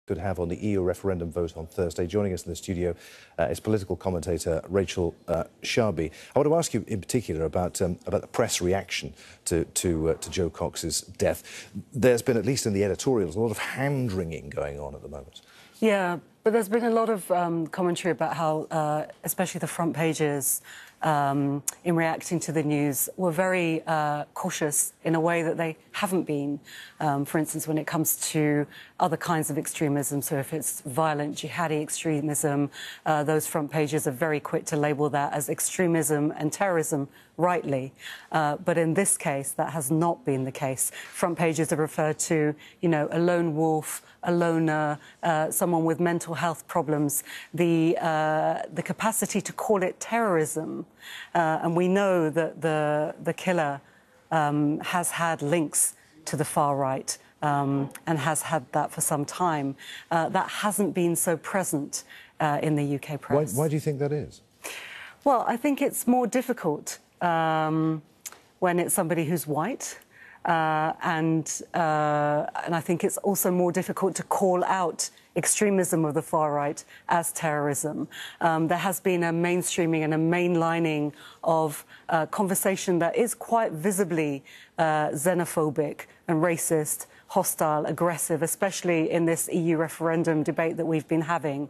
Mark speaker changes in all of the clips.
Speaker 1: could have on the EU referendum vote on Thursday. Joining us in the studio is political commentator Rachel Shabi. I want to ask you in particular about the press reaction to Jo Cox's death. There's been, at least in the editorials, a lot of hand-wringing going on at the moment.
Speaker 2: Yeah, but there's been a lot of commentary about how, especially the front pages, in reacting to the news, were very cautious in a way that they haven't been. For instance, when it comes to other kinds of extremism, so if it's violent jihadi extremism, those front pages are very quick to label that as extremism and terrorism, rightly. But in this case, that has not been the case. Front pages have referred to, you know, a lone wolf, a loner, someone with mental health problems, the capacity to call it terrorism. And we know that the killer has had links to the far right and has had that for some time. That hasn't been so present in the UK press.
Speaker 1: Why do you think that is?
Speaker 2: Well, I think it's more difficult when it's somebody who's white. And I think it's also more difficult to call out extremism of the far right as terrorism. There has been a mainstreaming and a mainlining of conversation that is quite visibly xenophobic and racist, hostile, aggressive, especially in this EU referendum debate that we've been having.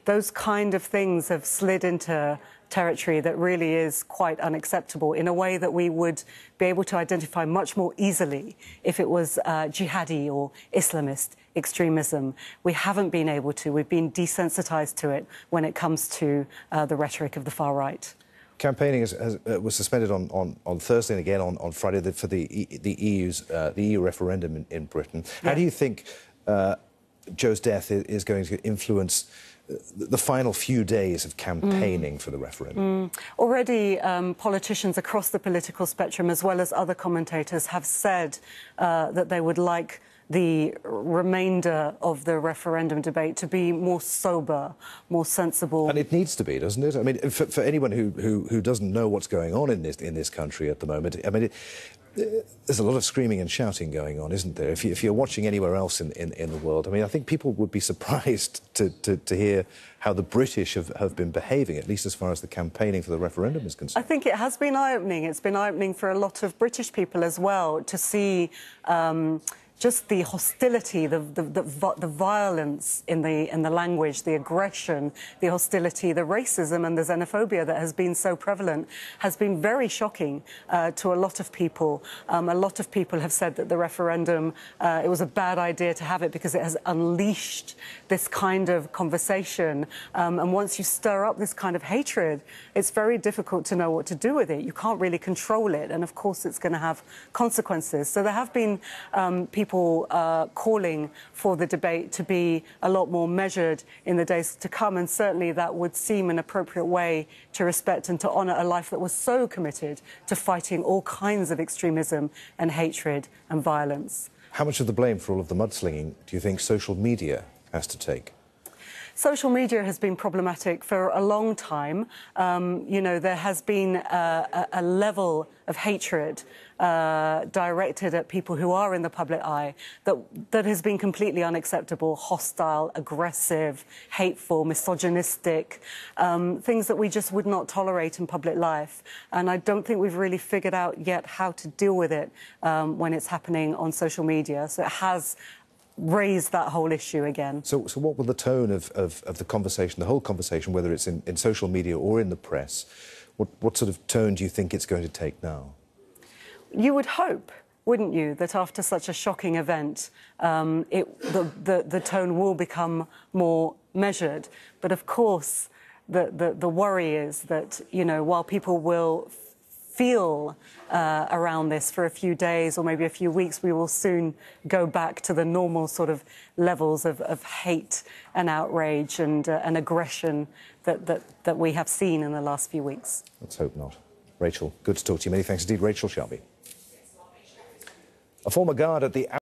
Speaker 2: Those kind of things have slid into territory that really is quite unacceptable in a way that we would be able to identify much more easily if it was jihadi or Islamist extremism. We haven't been able to. We've been desensitized to it when it comes to the rhetoric of the far right.
Speaker 1: Campaigning was suspended on Thursday and again on Friday for the EU referendum in Britain.
Speaker 2: Yeah.
Speaker 1: How do you think Jo's death is going to influence the final few days of campaigning for the referendum?
Speaker 2: Already, politicians across the political spectrum, as well as other commentators, have said that they would like the remainder of the referendum debate to be more sober, more sensible.
Speaker 1: And it needs to be, doesn't it? I mean, for anyone who doesn't know what's going on in this country at the moment, I mean, there's a lot of screaming and shouting going on, isn't there? If you're watching anywhere else in the world, I mean, I think people would be surprised to hear how the British have been behaving, at least as far as the campaigning for the referendum is concerned.
Speaker 2: I think it has been eye-opening. It's been eye-opening for a lot of British people as well to see just the hostility, the violence in the language, the aggression, the hostility, the racism and the xenophobia that has been so prevalent has been very shocking to a lot of people. A lot of people have said that the referendum, it was a bad idea to have it because it has unleashed this kind of conversation. And once you stir up this kind of hatred, it's very difficult to know what to do with it. You can't really control it. And of course, it's going to have consequences. So there have been people calling for the debate to be a lot more measured in the days to come, and certainly that would seem an appropriate way to respect and to honour a life that was so committed to fighting all kinds of extremism and hatred and violence.
Speaker 1: How much of the blame for all of the mudslinging do you think social media has to take?
Speaker 2: Social media has been problematic for a long time. You know, there has been a level of hatred directed at people who are in the public eye that has been completely unacceptable, hostile, aggressive, hateful, misogynistic, things that we just would not tolerate in public life. And I don't think we've really figured out yet how to deal with it when it's happening on social media. So it has raise that whole issue again. So
Speaker 1: what will the tone of the conversation, the whole conversation, whether it's in social media or in the press, what sort of tone do you think it's going to take now?
Speaker 2: You would hope, wouldn't you, that after such a shocking event, the tone will become more measured. But of course, the worry is that, you know, while people will feel around this for a few days or maybe a few weeks, we will soon go back to the normal sort of levels of hate and outrage and aggression that we have seen in the last few weeks.
Speaker 1: Let's hope not. Rachel, good to talk to you. Many thanks indeed. Rachel Shabi, a former guard at the